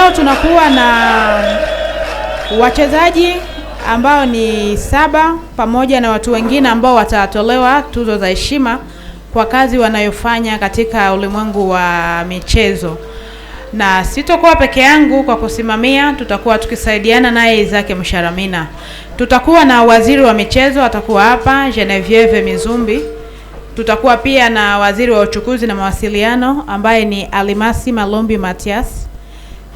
leo tunakuwa na wachezaji ambao ni 7 pamoja na watu wengine ambao watatolewa tuzo za heshima kwa kazi wanayofanya katika ulimwengu wa michezo. Na sitakuwa peke yangu kwa kusimamia, tutakuwa tukisaidiana naye Isaac Msharamina. Tutakuwa na waziri wa michezo atakuwa hapa, Genevieve Mizumbi. Tutakuwa pia na waziri wa uchukuzi na mawasiliano ambaye ni Alimasi Malombi Matias.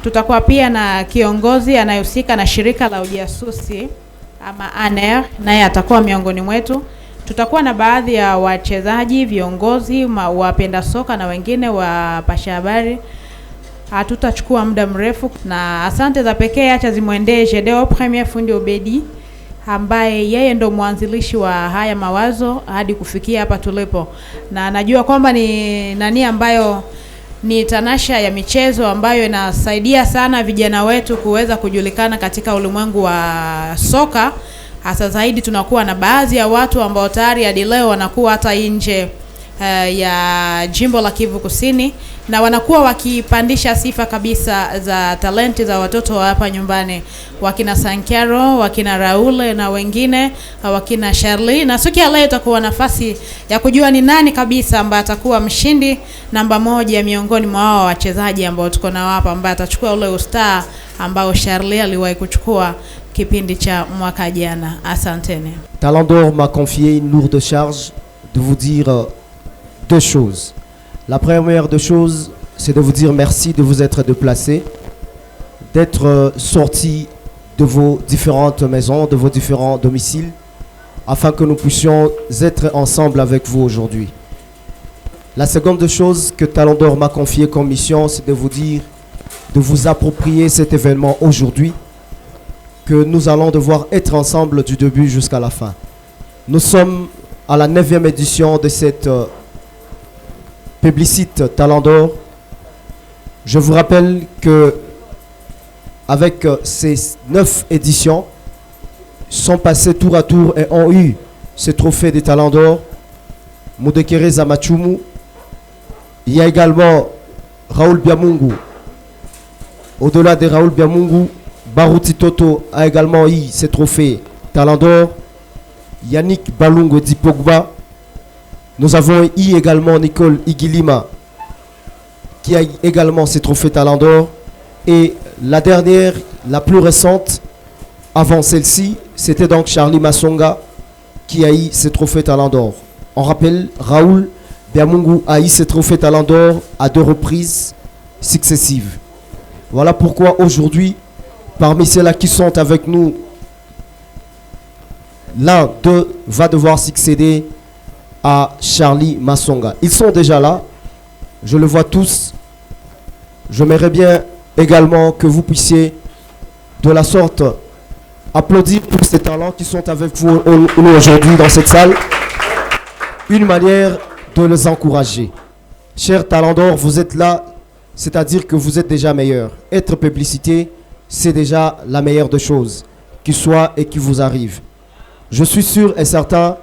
Tutakuwa pia na kiongozi anayehusika na shirika la ujasusi ama ANER, naye atakuwa miongoni mwetu. Tutakuwa na baadhi ya wachezaji, viongozi, wapenda soka na wengine wa pasha habari. Hatutachukua muda mrefu, na asante za pekee acha zimwendee Jedeo Premier Fundi Obedi ambaye yeye ndo mwanzilishi wa haya mawazo hadi kufikia hapa tulipo. Na najua kwamba ni nani ambayo ni tanasha ya michezo ambayo inasaidia sana vijana wetu kuweza kujulikana katika ulimwengu wa soka. Hasa zaidi tunakuwa na baadhi ya watu ambao tayari hadi leo wanakuwa hata nje ya jimbo la Kivu Kusini, na wanakuwa wakipandisha sifa kabisa za talenti za watoto wa hapa nyumbani, wakina Sankero, wakina Raule na wengine, wakina Charlie. Na siku ya leo itakuwa nafasi ya kujua ni nani kabisa ambaye atakuwa mshindi namba 1 miongoni mwa hao wachezaji ambao tuko nao hapa, ambaye atachukua ule ustar ambao Charlie aliwahi kuchukua kipindi cha mwaka jana. Asanteni. Talent d'Or m'a confié une lourde charge de vous dire deux choses. La première des choses, c'est de vous dire merci de vous être déplacés, d'être sortis de vos différentes maisons, de vos différents domiciles, afin que nous puissions être ensemble avec vous aujourd'hui. La seconde chose que Talent d'Or m'a confié comme mission, c'est de vous dire de vous approprier cet événement aujourd'hui, que nous allons devoir être ensemble du début jusqu'à la fin. Nous sommes à la 9e édition de cette Publicite Talent d'Or. Je vous rappelle que avec ces 9 éditions, sont passés tour à tour et ont eu ce trophée des Talents d'Or. Moudekere Zamachumu. Il y a également Raoul Biamungu. Au-delà de Raoul Biamungu, Baruti Toto a également eu ce trophée Talent d'Or. Yannick Balungu Dipogba. Nous avons eu également Nicole Igilima qui a également ce trophée Talent d'Or. Et la dernière, la plus récente, avant celle-ci, c'était donc Charlie Masonga qui a eu ce trophée Talent d'Or. On rappelle, Raoul Biamungu a eu ce trophée Talent d'Or à 2 reprises successives. Voilà pourquoi aujourd'hui, parmi ceux-là qui sont avec nous, l'un d'eux va devoir succéder à Charlie Masonga. Ils sont déjà là, je le vois tous. J'aimerais bien également que vous puissiez de la sorte applaudir tous ces talents qui sont avec vous aujourd'hui dans cette salle. Une manière de les encourager. Chers Talents d'Or, vous êtes là, c'est-à-dire que vous êtes déjà meilleurs. Être publicité, c'est déjà la meilleure des choses qui soit et qui vous arrive. Je suis sûr et certain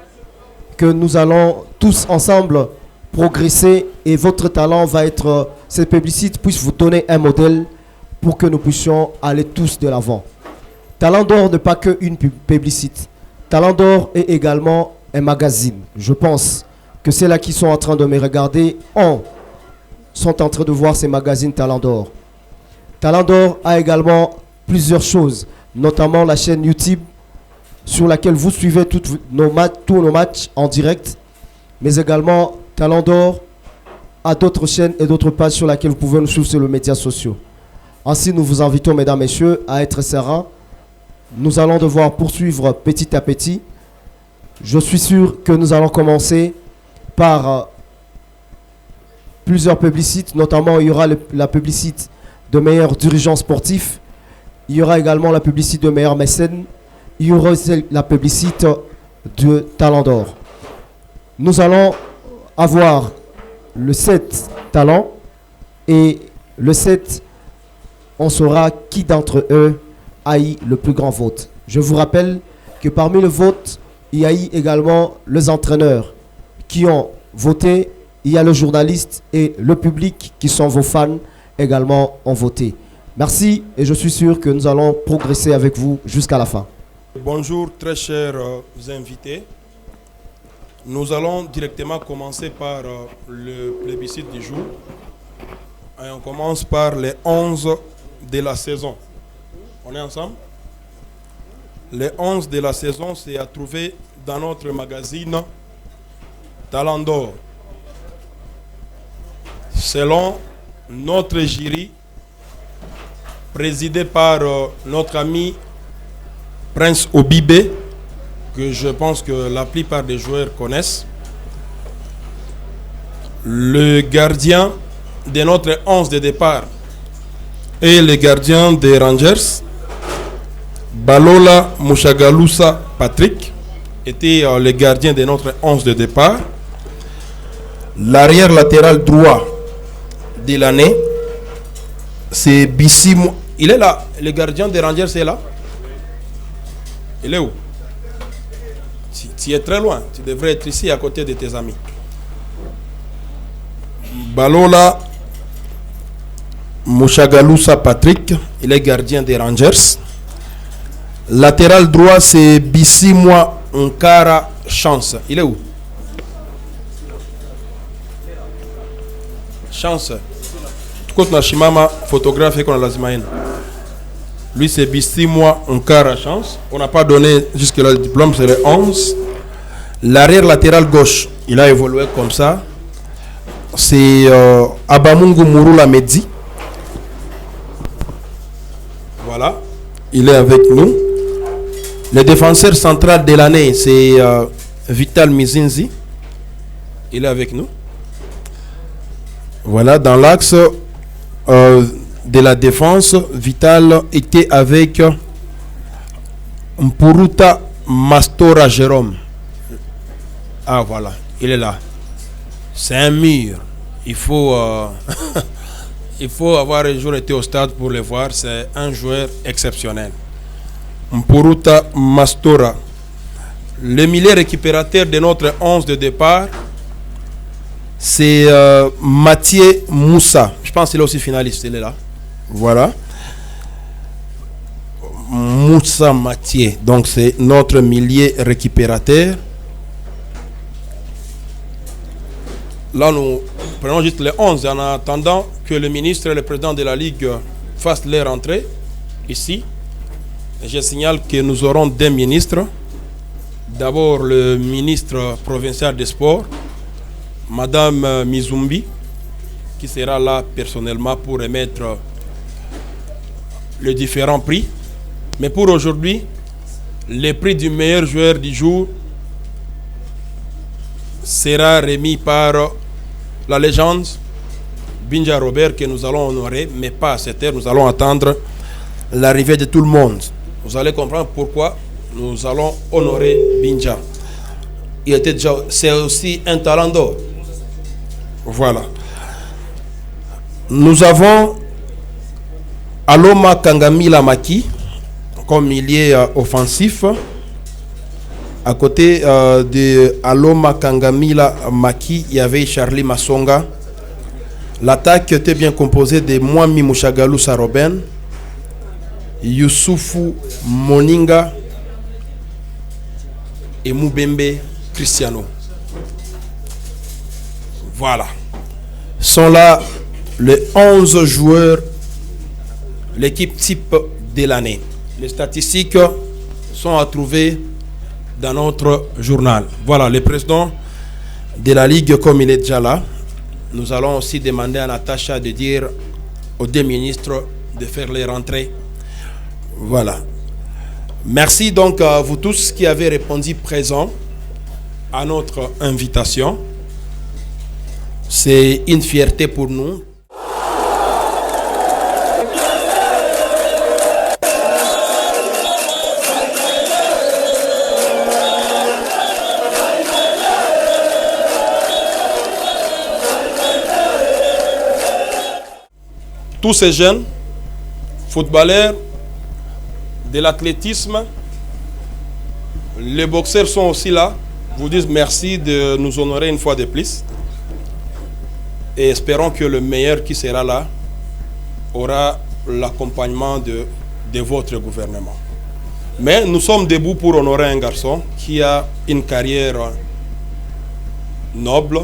que nous allons tous ensemble progresser et votre talent va être, cette publicité puisse vous donner un modèle pour que nous puissions aller tous de l'avant. Talent d'Or n'est pas qu'une publicité. Talent d'Or est également un magazine. Je pense que ceux-là qui sont en train de me regarder sont en train de voir ces magazines Talent d'Or. Talent d'Or a également plusieurs choses, notamment la chaîne YouTube sur laquelle vous suivez tous nos matchs en direct, mais également Talent d'Or a d'autres chaînes et d'autres pages sur lesquelles vous pouvez nous suivre sur les médias sociaux. Ainsi, nous vous invitons, mesdames et messieurs, à être sereins. Nous allons devoir poursuivre petit à petit. Je suis sûr que nous allons commencer par plusieurs publicités, notamment il y aura la publicité de meilleurs dirigeants sportifs, il y aura également la publicité de meilleurs mécènes, il y aura aussi la publicité de Talent d'Or. Nous allons avoir le 7 talents et le 7, on saura qui d'entre eux a eu le plus grand vote. Je vous rappelle que parmi le vote, il y a eu également les entraîneurs qui ont voté, il y a le journaliste et le public qui sont vos fans également ont voté. Merci et je suis sûr que nous allons progresser avec vous jusqu'à la fin. Bonjour très chers invités. Nous allons directement commencer par le plébiscite du jour. Et on commence par les 11 de la saison. On est ensemble? Les 11 de la saison, c'est à trouver dans notre magazine Talent d'Or. Selon notre jury, présidé par notre ami Prince Obibé, que je pense que la plupart des joueurs connaissent, le gardien de notre 11 de départ et le gardien des Rangers, Balola Mushagalusa Patrick, était le gardien de notre 11 de départ. L'arrière latéral droit de l'année, c'est Bissimo. Il est là, le gardien des Rangers est là. Il est où? Tu es très loin, tu devrais être ici à côté de tes amis. Balola Mushagalusa Patrick, il est gardien des Rangers. Latéral droit, c'est Bissimo Nkara Chance. Il est où? Chance. Tukot na shimama photographe qu'on a lazimaine. Lui c'est Bissimo Nkara Chance. On n'a pas donné jusque-là le diplôme, c'est le 11. L'arrière latéral gauche, il a évolué comme ça. C'est Abamungu Murula Medzi. Voilà, il est avec nous. Le défenseur central de l'année, c'est Vital Mizinzi. Il est avec nous. Voilà, dans l'axe de la défense, Vital était avec Mpuruta Mastora Jérôme. Ah voilà, il est là. C'est un mur. Il faut, il faut avoir un jour été au stade pour le voir. C'est un joueur exceptionnel. Mpuruta Mastora. Le milieu récupérateur de notre 11 de départ, c'est Mathieu Moussa. Je pense qu'il est aussi finaliste. Il est là. Voilà. Moussa Mathieu. Donc c'est notre milieu récupérateur. Là, nous prenons juste les 11 en attendant que le ministre et le président de la Ligue fassent leur entrée ici. Et je signale que nous aurons deux ministres. D'abord, le ministre provincial des Sports, Madame Mizumbi, qui sera là personnellement pour émettre les différents prix. Mais pour aujourd'hui, le prix du meilleur joueur du jour sera remis par la légende Binja Robert, que nous allons honorer, mais pas à cette heure. Nous allons attendre l'arrivée de tout le monde. Vous allez comprendre pourquoi nous allons honorer Binja. Il était déjà, c'est aussi un talent d'or. Voilà. Nous avons Aloma Kangamila Maki comme milieu offensif. À côté de Aloma Kangamila Maki, il y avait Charlie Masonga. L'attaque était bien composée de Mwami Mushagalusa Robin, Youssoufou Moninga et Moubembe Cristiano. Voilà. Sont là les 11 joueurs, l'équipe type de l'année. Les statistiques sont à trouver dans notre journal. Voilà, le président de la Ligue, comme il est déjà là, nous allons aussi demander à Natacha de dire aux deux ministres de faire les rentrées. Voilà. Merci donc à vous tous qui avez répondu présent à notre invitation. C'est une fierté pour nous. Tous ces jeunes footballeurs, de l'athlétisme, les boxeurs sont aussi là. Vous disent merci de nous honorer une fois de plus. Et espérons que le meilleur qui sera là aura l'accompagnement de votre gouvernement. Mais nous sommes debout pour honorer un garçon qui a une carrière noble.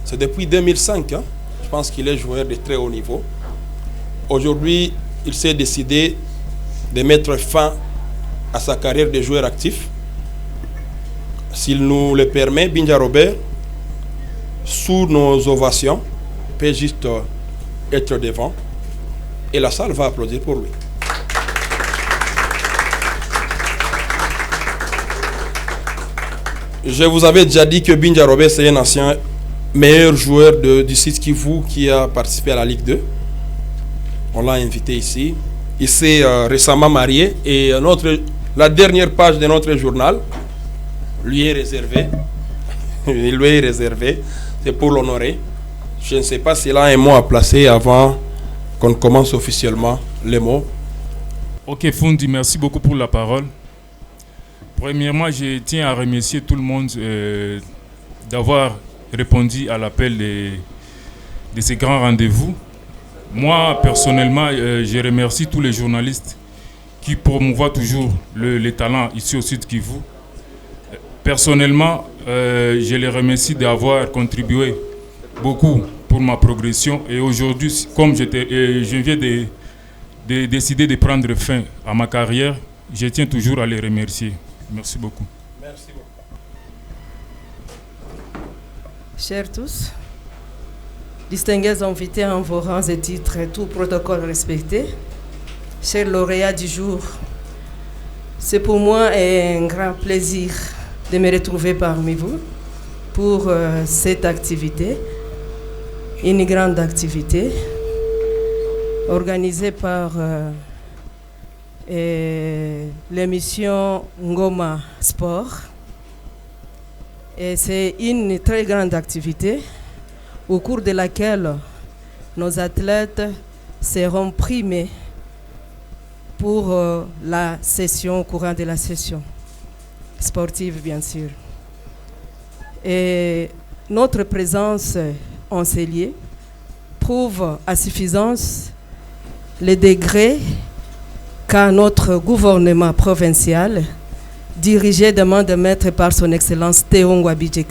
C'est depuis 2005, hein. Je pense qu'il est joueur de très haut niveau. Aujourd'hui, il s'est décidé de mettre fin à sa carrière de joueur actif. S'il nous le permet, Binja Robert, sous nos ovations, peut juste être devant et la salle va applaudir pour lui. Je vous avais déjà dit que Binja Robert, c'est un ancien meilleur joueur du Sud Kivu qui a participé à la Ligue 2. On l'a invité ici. Il s'est récemment marié et la dernière page de notre journal lui est réservée. Il lui est réservé. C'est pour l'honorer. Je ne sais pas s'il a un mot à placer avant qu'on commence officiellement les mots. Ok, Fundi, merci beaucoup pour la parole. Premièrement, je tiens à remercier tout le monde d'avoir répondu à l'appel de ces grands rendez-vous. Moi, personnellement, je remercie tous les journalistes qui promouvoient toujours les talents ici au Sud Kivu. Personnellement, je les remercie d'avoir contribué beaucoup pour ma progression. Et aujourd'hui, comme je viens de décider de prendre fin à ma carrière, je tiens toujours à les remercier. Merci beaucoup. Merci beaucoup. Chers tous, distingués invités en vos rangs et titres, tout protocole respecté, chers lauréats du jour, c'est pour moi un grand plaisir de me retrouver parmi vous pour cette activité, une grande activité organisée par l'émission Ngoma Sport. Et c'est une très grande activité au cours de laquelle nos athlètes seront primés pour la session, au courant de la session sportive, bien sûr. Et notre présence en ces lieux prouve à suffisance le degré qu'a notre gouvernement provincial, dirigé de main de maître par son Excellence Théo Ngwabidje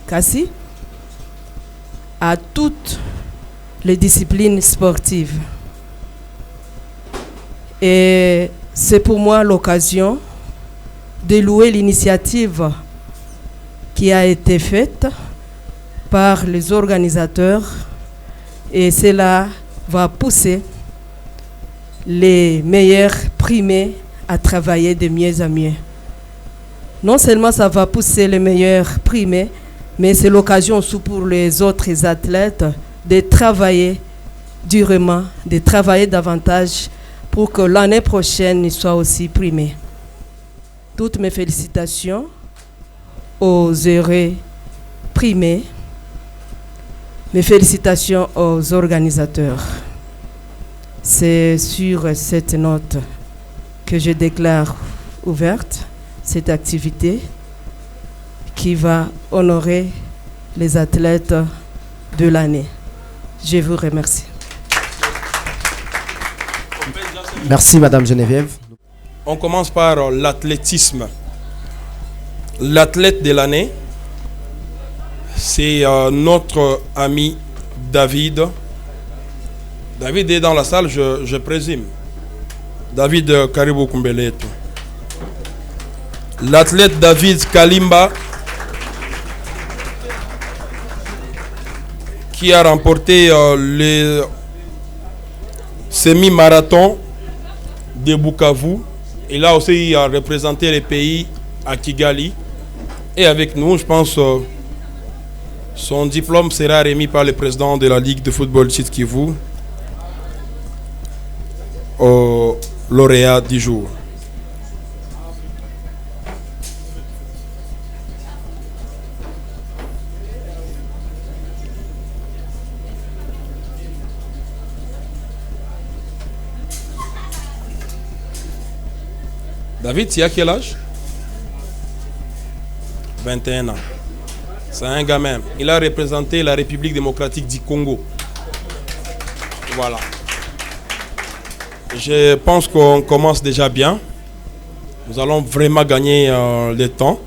Kassi, à toutes les disciplines sportives. Et c'est pour moi l'occasion de louer l'initiative qui a été faite par les organisateurs, et cela va pousser les meilleurs primés à travailler de mieux en mieux. Non seulement ça va pousser les meilleurs primés, mais c'est l'occasion aussi pour les autres athlètes de travailler durement, de travailler davantage pour que l'année prochaine ils soient aussi primés. Toutes mes félicitations aux heureux primés, mes félicitations aux organisateurs. C'est sur cette note que je déclare ouverte cette activité qui va honorer les athlètes de l'année. Je vous remercie. Merci Madame Geneviève. On commence par l'athlétisme. L'athlète de l'année, c'est notre ami David. David est dans la salle, je présume. David Caribou Kumbeleto. L'athlète David Kalimba, qui a remporté le semi-marathon de Bukavu. Il a aussi représenté les pays à Kigali. Et avec nous, je pense, son diplôme sera remis par le président de la Ligue de football Sud Kivu au lauréat du jour. David, tu as quel âge? 21 ans. C'est un gars même. Il a représenté la République démocratique du Congo. Voilà. Je pense qu'on commence déjà bien. Nous allons vraiment gagner le temps.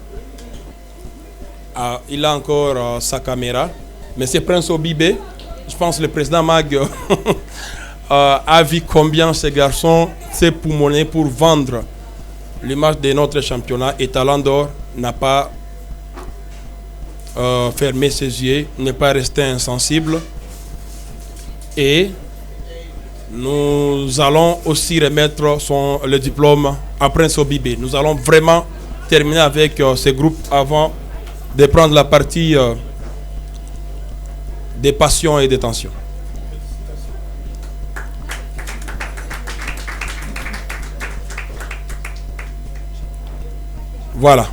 Il a encore sa caméra. Mais c'est Prince Obibé. Je pense que le président Mag a vu combien ces garçons s'est poumonné pour vendre l'image de notre championnat. Et Talent d'Or n'a pas fermé ses yeux, n'est pas resté insensible. Et nous allons aussi remettre le diplôme à Prince Obibé. Nous allons vraiment terminer avec ce groupe avant de prendre la partie des passions et des tensions. Voilà.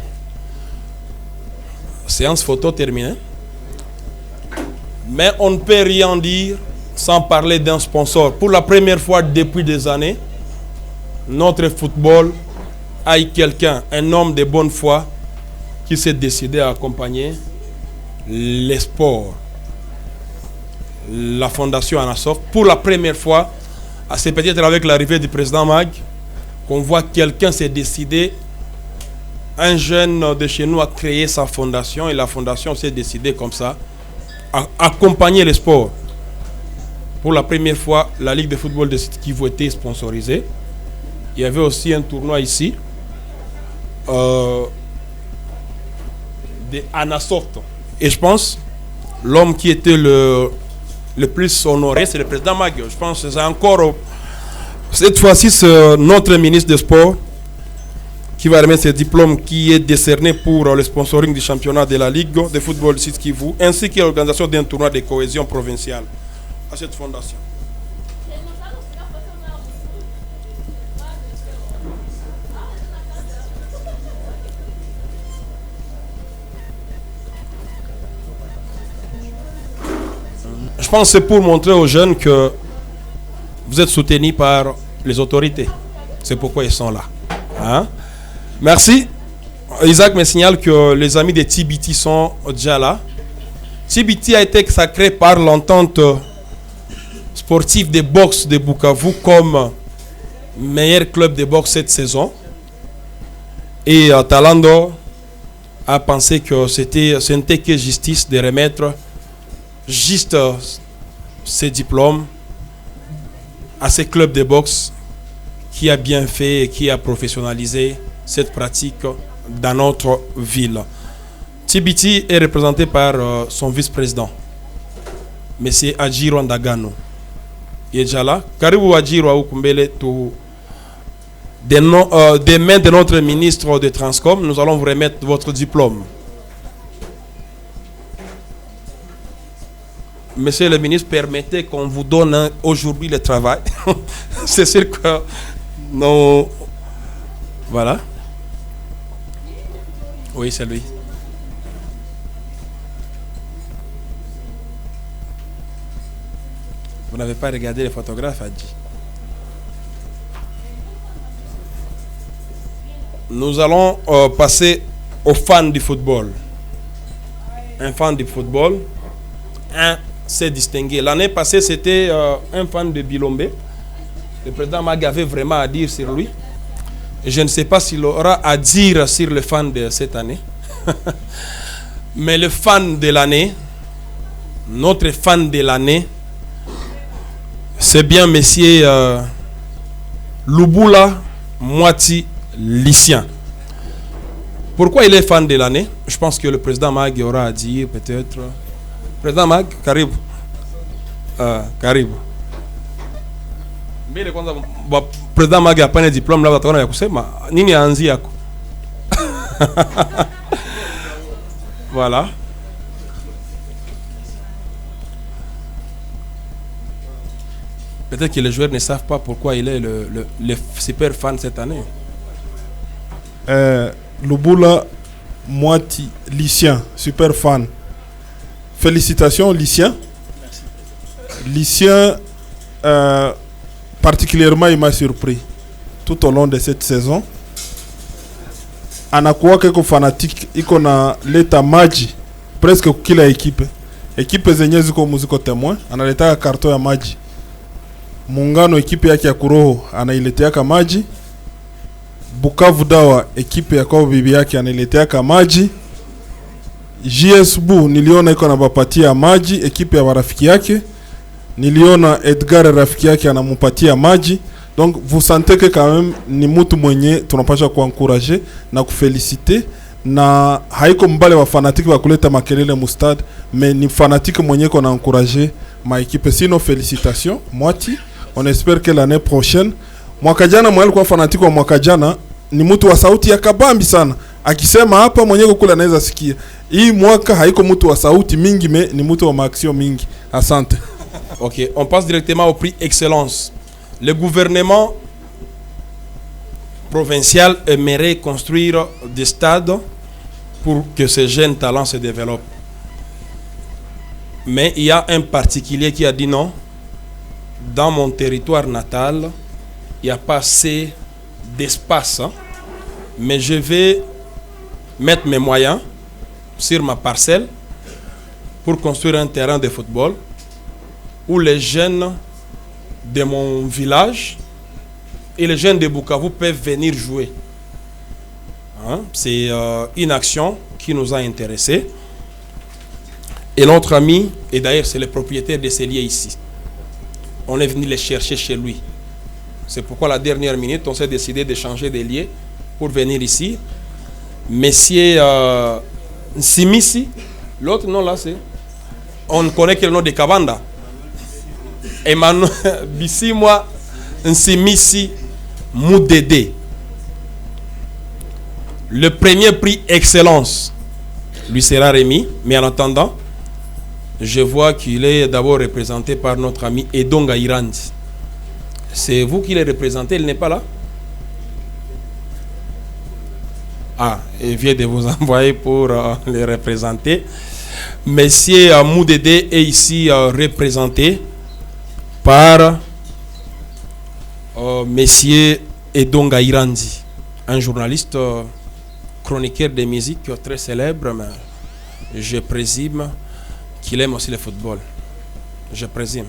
Séance photo terminée. Mais on ne peut rien dire sans parler d'un sponsor. Pour la première fois depuis des années, notre football a eu quelqu'un, un homme de bonne foi, qui s'est décidé à accompagner les sports. La fondation Anasoft, pour la première fois, c'est peut-être avec l'arrivée du président Mag, qu'on voit quelqu'un s'est décidé, un jeune de chez nous a créé sa fondation et la fondation s'est décidée comme ça, à accompagner les sports. Pour la première fois, la Ligue de football de Sud Kivu était sponsorisée. Il y avait aussi un tournoi ici, de Anasoft. Et je pense, l'homme qui était le plus honoré, c'est le président Mag. Je pense que c'est encore, cette fois-ci, c'est notre ministre des Sports qui va remettre ce diplôme qui est décerné pour le sponsoring du championnat de la Ligue de football de Sud Kivu, ainsi que l'organisation d'un tournoi de cohésion provinciale à cette fondation. Je pense que c'est pour montrer aux jeunes que vous êtes soutenus par les autorités. C'est pourquoi ils sont là. Hein? Merci. Isaac me signale que les amis de TBT sont déjà là. TBT a été sacré par l'entente sportive de boxe de Bukavu comme meilleur club de boxe cette saison. Et Talent d'Or a pensé que ce n'était que justice de remettre juste ces diplômes à ces clubs de boxe qui a bien fait et qui a professionnalisé cette pratique dans notre ville. TBT est représenté par son vice-président, M. Adjiro Ndagano. Il est déjà là. Karibu Adjiro Aoukumbele, des mains de notre ministre de Transcom, nous allons vous remettre votre diplôme. Monsieur le ministre, permettez qu'on vous donne aujourd'hui le travail. C'est sûr que non. Voilà. Oui, c'est lui. Vous n'avez pas regardé les photographes, Adji. Nous allons passer aux fans du football. Un fan du football. S'est distingué. L'année passée, c'était un fan de Bilombe. Le président Mag avait vraiment à dire sur lui. Je ne sais pas s'il aura à dire sur le fan de cette année. Mais le fan de l'année, notre fan de l'année, c'est bien monsieur Lubula Mwati Lycien. Pourquoi il est fan de l'année? Je pense que le président Mag aura à dire peut-être. Président Mag, karibu. Karibu. Mbele kwanza président Mag apane diplôme là wataona ya kusema nini aanzi yako. Voilà. Peut-être que les joueurs ne savent pas pourquoi il est le super fan cette année. Lubula Mwati Lycien, super fan. Félicitations Lycien. Lycien, particulièrement, il m'a surpris tout au long de cette saison. Anakuwa keko fanatique iko na leta maji presque kila equipe zenye ziko muziko témoin analeta karton ya maji Muungano ekipe yake ya Kuroho anaileteaka maji. Bukavu Dawa ekipe ya kwa bibi yake anaileteaka maji. JS Bu niliona iko anabapatia maji ekipe ya warafiki yake. Niliona Edgar rafiki yake anamupatia maji. Donc vous sentez que quand même ni mtu mwenye tunapaswa kuencourager na kufeliciter, na haiko mbale wa fanatiki wa kuleta makelele mustad, mais ni fanatiki mwenye qu'on a encourager ma équipe. Sinon félicitations Mwati, on espère que l'année prochaine. Mwaka jana mwali kwa fanatiki wa mwaka jana ni mtu wa sauti ya kabambi sana, akisema hapa mwenye kukula anaweza sikia. Hii mwaka haiko mtu wa sauti mingi, mais ni mtu wa maaction mingi. Asante. Ok, on passe directement au prix Excellence. Le gouvernement provincial aimerait construire des stades pour que ces jeunes talents se développent. Mais il y a un particulier qui a dit non. Dans mon territoire natal, il n'y a pas assez d'espace. Mais je vais mettre mes moyens sur ma parcelle pour construire un terrain de football où les jeunes de mon village et les jeunes de Bukavu peuvent venir jouer. Hein? C'est une action qui nous a intéressés. Et notre ami, et d'ailleurs c'est le propriétaire de ces lieux ici, on est venu les chercher chez lui. C'est pourquoi la dernière minute, on s'est décidé de changer de lieu pour venir ici. Monsieur Nsimisi, l'autre nom là c'est... On connaît que le nom de Kabanda. Emmanuel Bissimwa Nsimisi Moudede. Le premier prix Excellence lui sera remis, mais en attendant, je vois qu'il est d'abord représenté par notre ami Edonga Irandi. C'est vous qui le représentez, il n'est pas là? Ah, il vient de vous envoyer pour le représenter. Monsieur Moudede est ici représenté par Monsieur Edonga Irandi, un journaliste chroniqueur de musique très célèbre, mais je présume qu'il aime aussi le football. Je présume.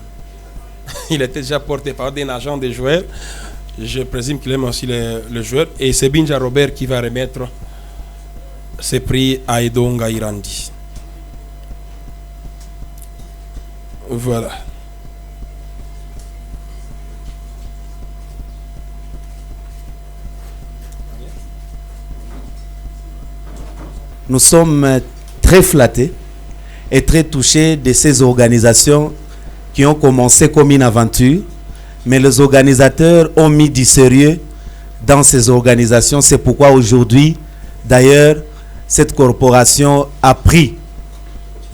Il était déjà porté par un agent de joueurs. Je présume qu'il aime aussi le joueur. Et c'est Binja Robert qui va remettre ce prix à Edonga Irandi. Voilà. Nous sommes très flattés et très touchés de ces organisations qui ont commencé comme une aventure, mais les organisateurs ont mis du sérieux dans ces organisations. C'est pourquoi aujourd'hui, d'ailleurs, cette corporation a pris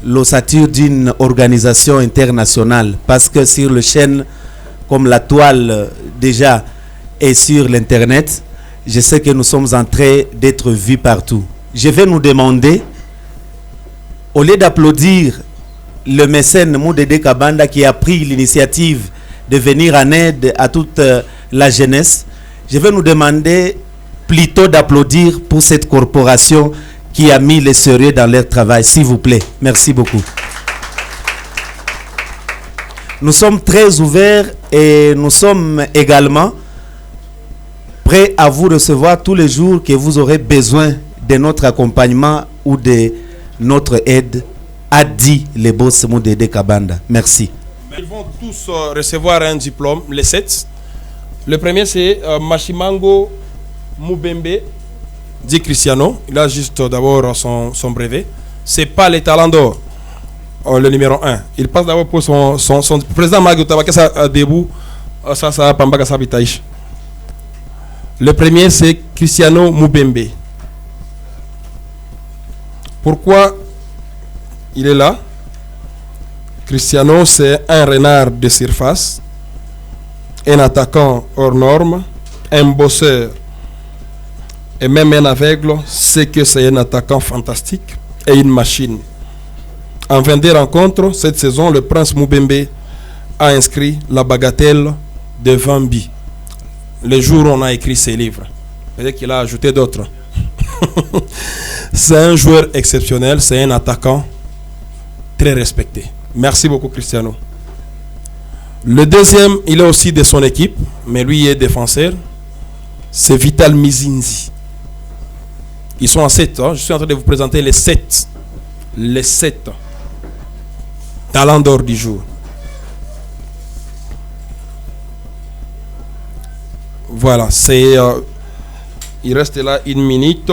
l'ossature d'une organisation internationale, parce que sur le chaîne, comme la toile déjà est sur l'internet, je sais que nous sommes en train d'être vus partout. Je vais nous demander, au lieu d'applaudir le mécène Moudede Kabanda qui a pris l'initiative de venir en aide à toute la jeunesse, je vais nous demander plutôt d'applaudir pour cette corporation qui a mis le sérieux dans leur travail, s'il vous plaît. Merci beaucoup. Nous sommes très ouverts et nous sommes également prêts à vous recevoir tous les jours que vous aurez besoin de notre accompagnement ou de notre aide, a dit le boss Moudede Kabanda. Merci. Ils vont tous recevoir un diplôme, les 7. Le premier c'est Machimango Mubembe, dit Cristiano. Il a juste d'abord son brevet. C'est pas les talents d'or, le numéro 1. Il passe d'abord pour son président Magou Tabakasa debout. Ça Pambaka Sabitaïch. Le premier c'est Cristiano Mubembe. Pourquoi il est là? Cristiano, c'est un renard de surface, un attaquant hors norme, un bosseur et même un aveugle sait que c'est un attaquant fantastique et une machine. En 22 rencontres, cette saison, le prince Mubembe a inscrit la bagatelle de 20 buts. Le jour où on a écrit ses livres. Peut-être qu'il a ajouté d'autres. C'est un joueur exceptionnel, c'est un attaquant très respecté. Merci beaucoup Cristiano. Le deuxième, il est aussi de son équipe, mais lui est défenseur. C'est Vital Mizinzi. Ils sont en 7. Je suis en train de vous présenter les 7. Les 7 talents d'or du jour. Voilà, c'est... il reste là 1 minute.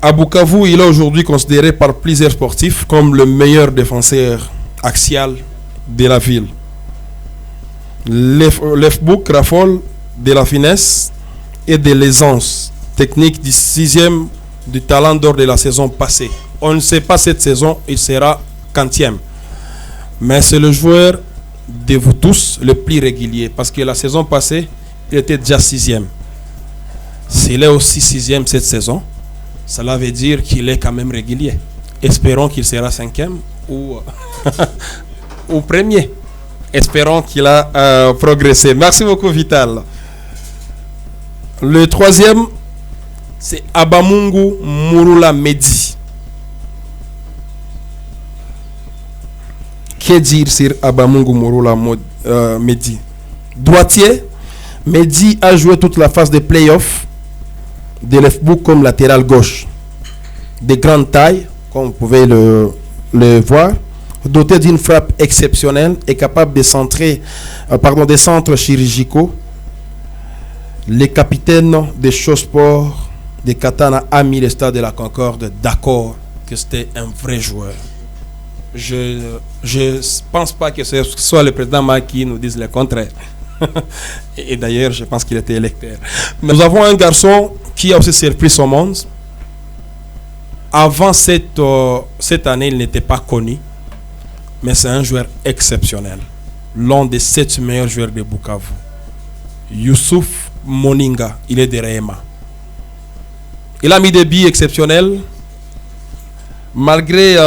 À Bukavu, il est aujourd'hui considéré par plusieurs sportifs comme le meilleur défenseur axial de la ville. L'Efbouk raffole de la finesse et de l'aisance technique du 6e du talent d'or de la saison passée. On ne sait pas cette saison, il sera 40e. Mais c'est le joueur de vous tous le plus régulier, parce que la saison passée, il était déjà 6e. S'il est aussi 6e cette saison, cela veut dire qu'il est quand même régulier. Espérons qu'il sera 5e ou, ou premier. Espérons qu'il a progressé. Merci beaucoup, Vital. Le 3e, c'est Abamungu Murula Medi. Que dire sur Abamungu Murula Medi? Droitier, Medi a joué toute la phase de play-off de l'Efbouk comme latéral gauche. De grande taille, comme vous pouvez le voir, doté d'une frappe exceptionnelle et capable de centrer, des centres chirurgicaux. Le capitaine des Chausport de Katana a mis le stade de la Concorde d'accord que c'était un vrai joueur. Je pense pas que ce soit le président Maki qui nous dise le contraire. Et d'ailleurs, je pense qu'il était électeur. Mais nous avons un garçon qui a aussi surpris son monde. Avant cette année, il n'était pas connu. Mais c'est un joueur exceptionnel. L'un des 7 meilleurs joueurs de Bukavu. Youssouf Moninga, il est de Rehema. Il a mis des buts exceptionnels. Malgré...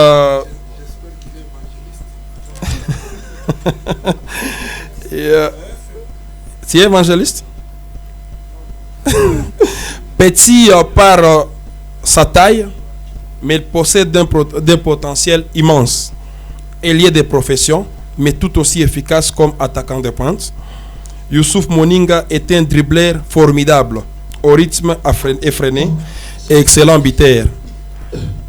tu es évangéliste? Petit par sa taille, mais il possède un potentiel immense. Ailier de profession, mais tout aussi efficace comme attaquant de pointe. Youssouf Moninga est un dribbleur formidable, au rythme effréné et excellent buteur,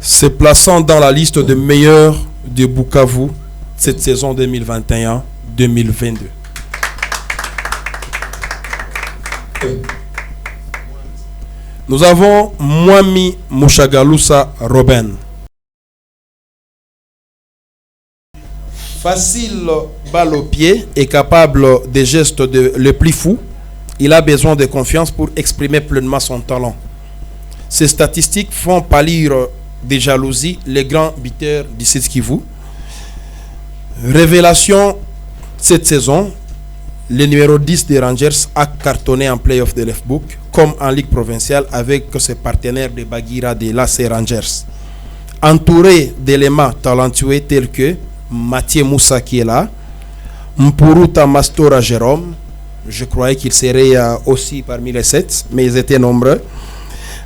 se plaçant dans la liste des meilleurs de Bukavu cette saison 2021-2022. Nous avons Mwami Mushagalusa Robin. Facile balle au pied et capable des gestes le plus fous, il a besoin de confiance pour exprimer pleinement son talent. Ces statistiques font pâlir de jalousie les grands buteurs du Sud Kivu. Révélation cette saison, le numéro 10 des Rangers a cartonné en play-off de l'Efbouk comme en Ligue provinciale avec ses partenaires de Bagira de l'AC Rangers. Entouré d'éléments talentueux tels que Mathieu Moussa qui est là, Mpuruta Mastora Jérôme, je croyais qu'il serait aussi parmi les 7, mais ils étaient nombreux.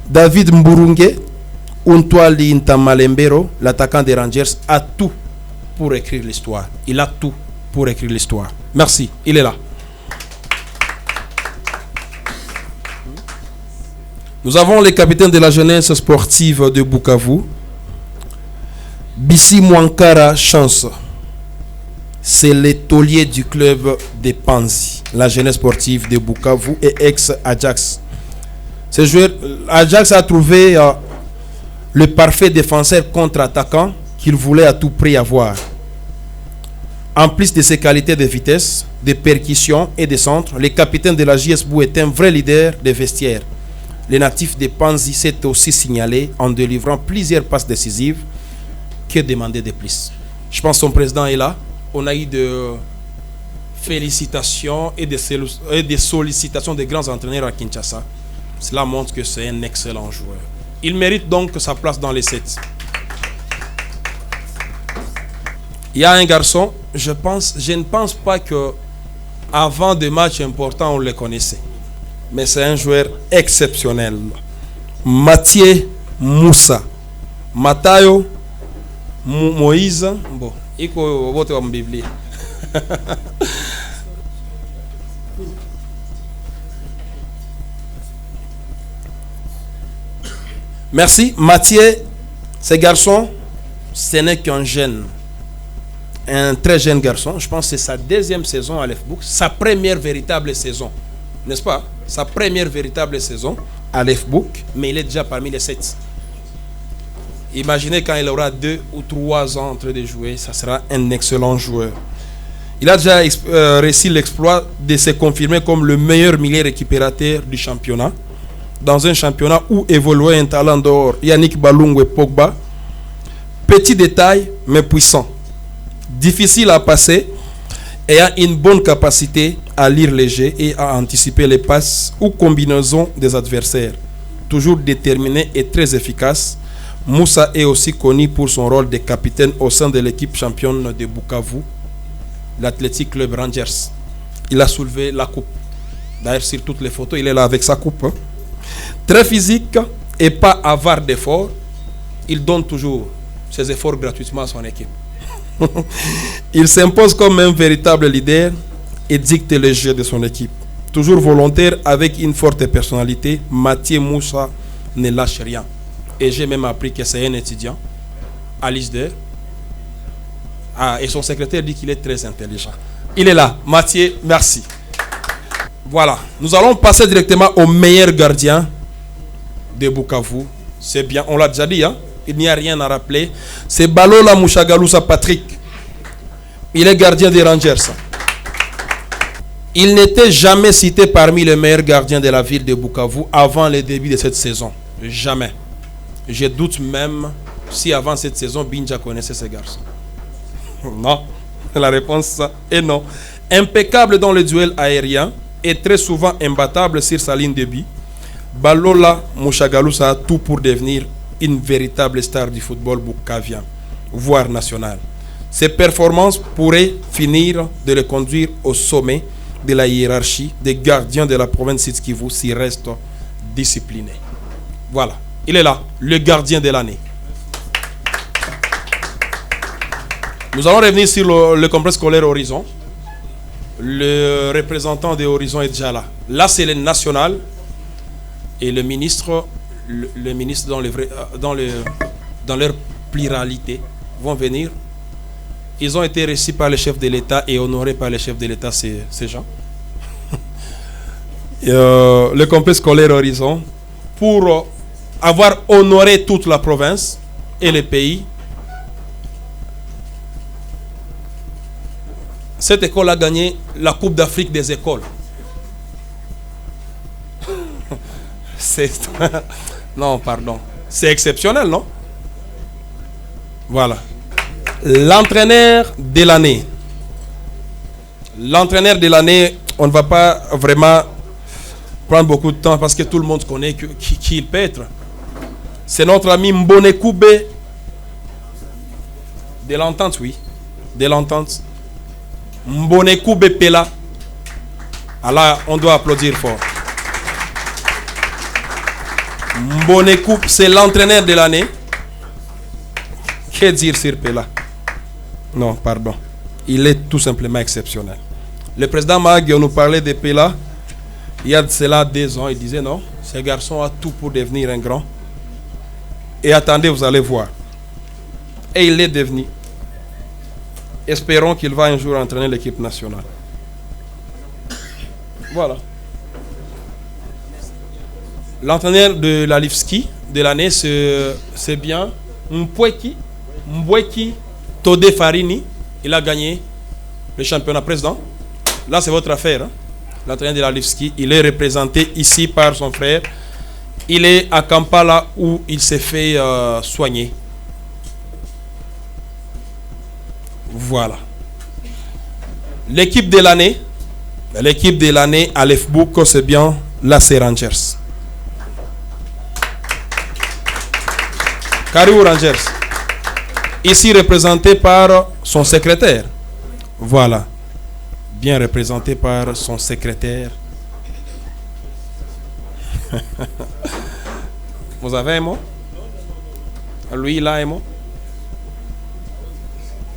David Mburunge, Untwali Ntamalembero, l'attaquant des Rangers, a tout pour écrire l'histoire. Il a tout pour écrire l'histoire. Merci, il est là. Nous avons les capitaines de la jeunesse sportive de Bukavu. Bissi Mwankara Chance, c'est le taulier du club de Panzi, la jeunesse sportive de Bukavu et ex-Ajax. Ce joueur, Ajax a trouvé le parfait défenseur contre-attaquant qu'il voulait à tout prix avoir. En plus de ses qualités de vitesse, de percussion et de centre, le capitaine de la JSBU est un vrai leader des vestiaires. Le natif de Panzi s'est aussi signalé en délivrant plusieurs passes décisives. Que demander de plus? Je pense que son président est là. On a eu de félicitations et des sollicitations des grands entraîneurs à Kinshasa. Cela montre que c'est un excellent joueur. Il mérite donc sa place dans les 7. Il y a un garçon, je ne pense pas que avant des matchs importants on le connaissait. Mais c'est un joueur exceptionnel. Mathieu Moussa. Matayo Moïse, bon, iko wote wa Biblia. Merci. Mathieu, ce garçon, ce n'est qu'un jeune. Un très jeune garçon. Je pense que c'est sa deuxième saison à l'EFBOOK. Sa première véritable saison. N'est-ce pas? Sa première véritable saison à l'EFBOOK. Mais il est déjà parmi les 7. Imaginez quand il aura 2 ou 3 ans en train de jouer. Ça sera un excellent joueur. Il a déjà réussi l'exploit de se confirmer comme le meilleur milieu récupérateur du championnat. Dans un championnat où évoluait un talent d'or, Yannick Balungu et Pogba. Petit détail, mais puissant. Difficile à passer et a une bonne capacité à lire les jeux et à anticiper les passes ou combinaisons des adversaires. Toujours déterminé et très efficace, Moussa est aussi connu pour son rôle de capitaine au sein de l'équipe championne de Bukavu, l'Athletic Club Rangers. Il a soulevé la coupe. D'ailleurs, sur toutes les photos, il est là avec sa coupe. Hein. Très physique et pas avare d'efforts, il donne toujours ses efforts gratuitement à son équipe. Il s'impose comme un véritable leader et dicte le jeu de son équipe. Toujours volontaire avec une forte personnalité, Mathieu Moussa ne lâche rien. Et j'ai même appris que c'est un étudiant à l'ISDER. Et son secrétaire dit qu'il est très intelligent. Il est là. Mathieu, merci. Voilà. Nous allons passer directement au meilleur gardien de Bukavu. C'est bien, on l'a déjà dit, hein? Il n'y a rien à rappeler. C'est Balola Mushagalusa Patrick. Il est gardien des Rangers. Il n'était jamais cité parmi les meilleurs gardiens de la ville de Bukavu avant le début de cette saison. Jamais. Je doute même si avant cette saison, Binja connaissait ce garçon. Non. La réponse est non. Impeccable dans le duel aérien et très souvent imbattable sur sa ligne de but, Balola Mushagalusa a tout pour devenir une véritable star du football bukavien, voire national. Ses performances pourraient finir de le conduire au sommet de la hiérarchie des gardiens de la province Sud Kivu s'il reste discipliné. Voilà, il est là, le gardien de l'année. Nous allons revenir sur le complexe scolaire Horizon. Le représentant de Horizon est déjà là. Là, c'est le national et le ministre dans leur pluralité vont venir. Ils ont été reçus par le chef de l'État et honorés par le chef de l'État, ces gens. Le complexe scolaire Horizon, pour avoir honoré toute la province et le pays. Cette école a gagné la Coupe d'Afrique des écoles. Non, pardon. C'est exceptionnel, non? Voilà. L'entraîneur de l'année. L'entraîneur de l'année, on ne va pas vraiment prendre beaucoup de temps parce que tout le monde connaît qui il peut être. C'est notre ami Mbonekoube de l'entente, oui. De l'entente. Mbonekoube Pela. Alors, on doit applaudir fort. Mbonekoube, c'est l'entraîneur de l'année. Que dire sur Pela? Non, pardon. Il est tout simplement exceptionnel. Le président Mag nous parlait de Pela. Il y a de cela 2 ans. Il disait non, ce garçon a tout pour devenir un grand. Et attendez, vous allez voir. Et il l'est devenu. Espérons qu'il va un jour entraîner l'équipe nationale. Voilà. L'entraîneur de la Lifski de l'année, c'est bien Mbweki Tode Farini. Il a gagné le championnat président. Là, c'est votre affaire. Hein? L'entraîneur de la Lifski, il est représenté ici par son frère. Il est à Kampala où il s'est fait soigner. Voilà. L'équipe de l'année à l'EFBOOK, c'est bien la Rangers. Caribou Rangers. Ici représenté par son secrétaire. Voilà. Bien représenté par son secrétaire. Vous avez un mot? Lui, il a un mot?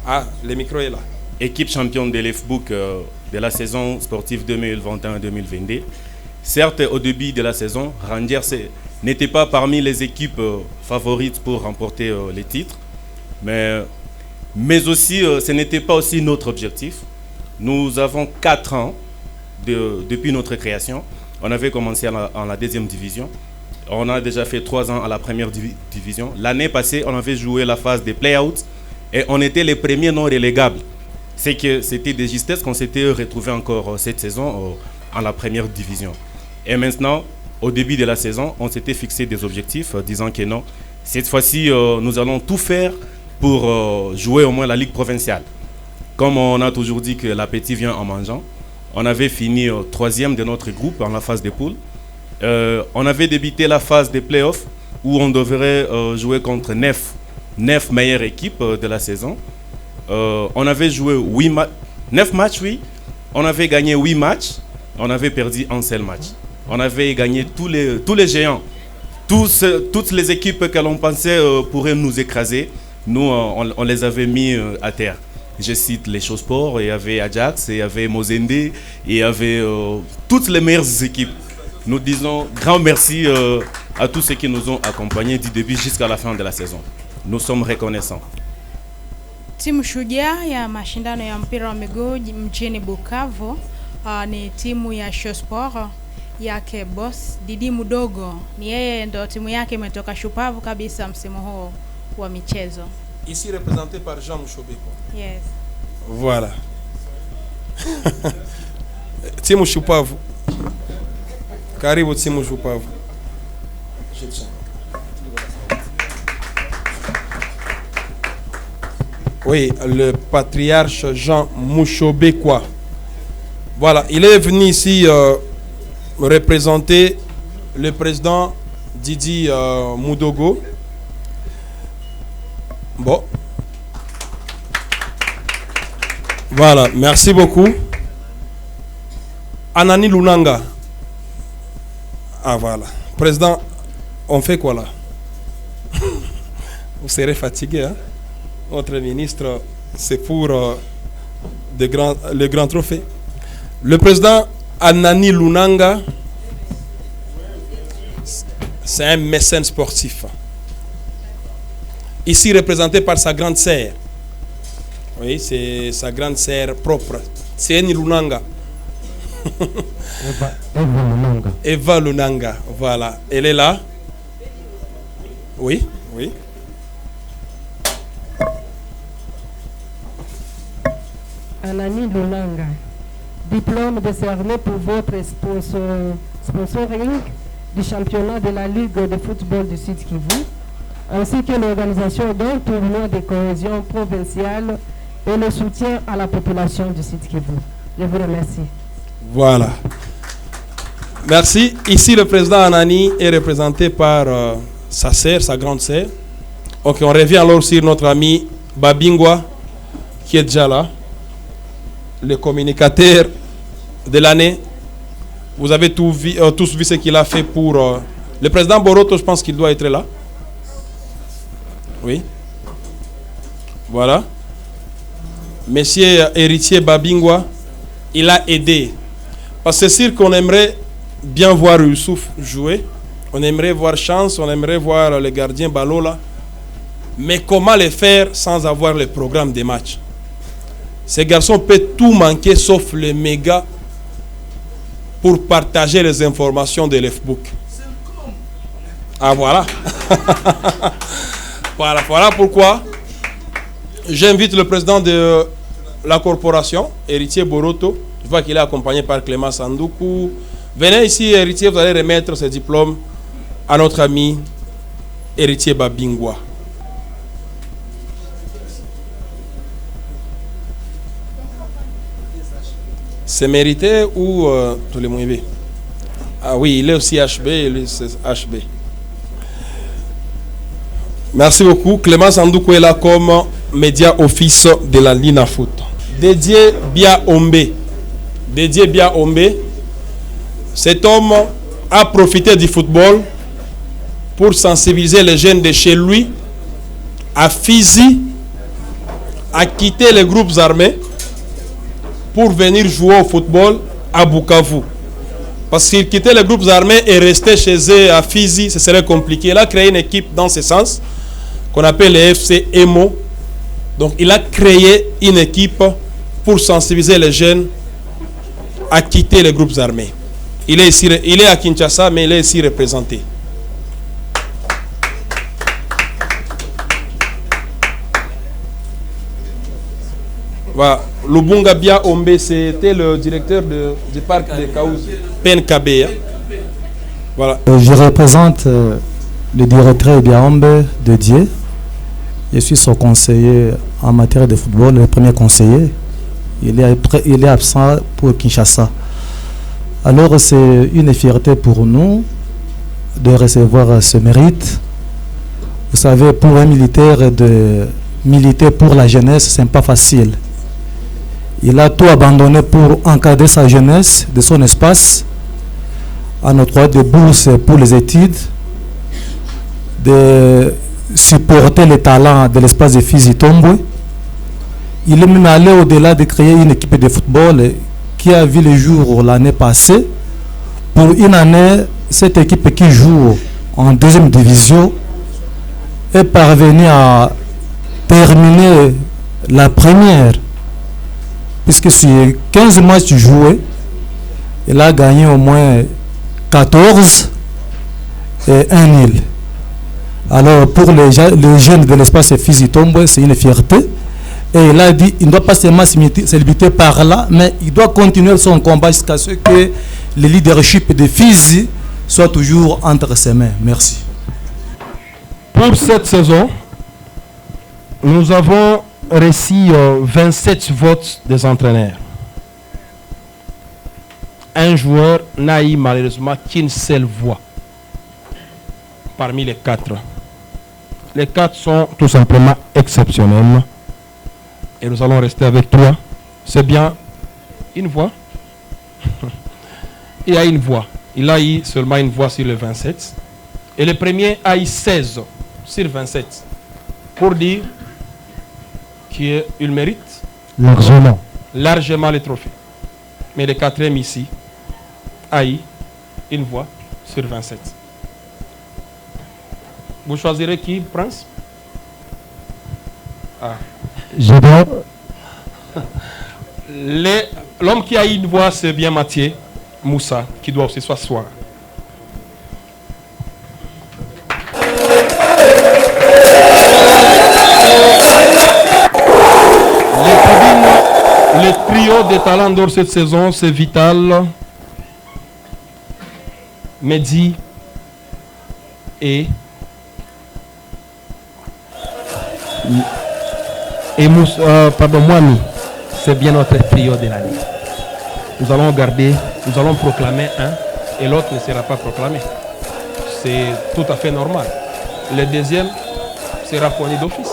Ah, le micro est là. Équipe championne de l'EFBOOK de la saison sportive 2021-2022. Certes, au début de la saison, Rangers n'était pas parmi les équipes favorites pour remporter les titres, mais aussi ce n'était pas aussi notre objectif. Nous avons 4 ans depuis notre création. On avait commencé en la deuxième division. On a déjà fait 3 ans à la première division. L'année passée, on avait joué la phase des play-outs et on était les premiers non relégables. C'est que c'était des justesses qu'on s'était retrouvés encore cette saison en la première division. Et maintenant, au début de la saison, on s'était fixé des objectifs disant que non, cette fois-ci, nous allons tout faire pour jouer au moins la Ligue provinciale. Comme on a toujours dit que l'appétit vient en mangeant, on avait fini 3e de notre groupe en la phase des poules. On avait débuté la phase des playoffs où on devrait jouer contre 9 meilleures équipes de la saison. On avait joué 9 matchs, oui. On avait gagné 8 matchs. On avait perdu un seul match. On avait gagné tous les géants. Toutes les équipes que l'on pensait pourraient nous écraser, nous, on les avait mis à terre. Je cite les Chaux-Sports, il y avait Ajax, il y avait Mozende, il y avait toutes les meilleures équipes. Nous disons grand merci à tous ceux qui nous ont accompagnés du début jusqu'à la fin de la saison. Nous sommes reconnaissants. Timu shujaa ya mashindano ya mpira wa miguu mjini Bukavu ni timu ya Chaux-Sports yake boss Didi Mudogo. Ni yeye ndo timu yake imetoka shupavu kabisa msimu huu wa michezo. Ici représenté par Jean Mouchobe. Yes. Voilà. Timu shupavu. Karibu timu shupavu. Oui, le patriarche Jean Mouchobekwa. Voilà, il est venu ici représenter le président Didi Mudogo. Bon. Voilà, merci beaucoup. Anani Lunanga. Ah voilà. Président, on fait quoi là? Vous serez fatigué, hein? Notre ministre, c'est pour le grand trophée. Le président Anani Lunanga, c'est un mécène sportif. Ici représenté par sa grande sœur. Oui, c'est sa grande sœur propre. C'est Anani Lunanga. Eva Lunanga, voilà. Elle est là. Oui, oui. Anani Lunanga, diplôme décerné pour votre sponsoring du championnat de la Ligue de football du Sud Kivu, ainsi que l'organisation d'un tournoi de cohésion provinciale et le soutien à la population du Sud Kivu. Je vous remercie. Voilà. Merci. Ici, le président Anani est représenté par sa sœur, sa grande sœur. Ok, on revient alors sur notre ami Babingwa, qui est déjà là. Le communicateur de l'année. Vous avez tous vu ce qu'il a fait pour... le président Boroto, je pense qu'il doit être là. Oui. Voilà. Monsieur héritier Babingwa, il a aidé. Parce que c'est sûr qu'on aimerait bien voir Youssouf jouer. On aimerait voir Chance, on aimerait voir le gardien Balola. Mais comment le faire sans avoir le programme des matchs? Ces garçons peuvent tout manquer sauf les méga pour partager les informations de l'EFBOOK. Ah voilà. Voilà pourquoi j'invite le président de la corporation, héritier Boroto. Je vois qu'il est accompagné par Clément Sandoukou. Venez ici, héritier, vous allez remettre ce diplôme à notre ami héritier Babingwa. C'est mérité ou tous les moyens? Ah oui, il est aussi HB, il est HB. Merci beaucoup. Clément Sandoukou est là comme média office de la Lina Foot. Dédié Bia Ombe. Cet homme a profité du football pour sensibiliser les jeunes de chez lui à Fizi, a quitté les groupes armés pour venir jouer au football à Bukavu. Parce qu'il quittait les groupes armés et restait chez eux à Fizi, ce serait compliqué. Il a créé une équipe dans ce sens, qu'on appelle les FC EMO. Donc il a créé une équipe pour sensibiliser les jeunes à quitter les groupes armés. Il est à Kinshasa, mais il est ici représenté. Voilà. Lubunga Bia Ombe, c'était le directeur du parc de Kaouz, PNKB. Voilà. Je représente le directeur Biaombe de Dieu. Je suis son conseiller en matière de football, le premier conseiller. Il est absent pour Kinshasa. Alors c'est une fierté pour nous de recevoir ce mérite. Vous savez, pour un militaire de militer pour la jeunesse, ce n'est pas facile. Il a tout abandonné pour encadrer sa jeunesse de son espace, en octroyant des bourses pour les études, de supporter les talents de l'espace de Fizi Tombwe. Il est même allé au-delà de créer une équipe de football qui a vu le jour l'année passée. Pour une année, cette équipe qui joue en deuxième division est parvenue à terminer la première. Puisque sur 15 matchs joués, il a gagné au moins 14 et 1 nul. Alors pour les jeunes de l'espace Fizi Tombwe, c'est une fierté. Et il a dit qu'il ne doit pas seulement se limiter par là, mais il doit continuer son combat jusqu'à ce que le leadership de Fizi soit toujours entre ses mains. Merci. Pour cette saison, nous avons reçu 27 votes des entraîneurs. Un joueur n'a eu malheureusement qu'une seule voix parmi les 4. Les 4 sont tout simplement exceptionnels. Et nous allons rester avec toi. C'est bien une voix. Il a une voix. Il a eu seulement une voix sur les 27. Et le premier a eu 16 sur 27. Pour dire qu'il mérite largement le trophée. Mais le 4e ici a eu une voix sur 27. Vous choisirez qui, Prince? L'homme qui a eu une voix, c'est bien Mathieu Moussa, qui doit aussi s'asseoir. Le trio des talents d'or cette saison, c'est Vital, Mehdi Moami. C'est bien notre trio de l'année. Nous allons proclamer un et l'autre ne sera pas proclamé. C'est tout à fait normal. Le deuxième sera connu d'office.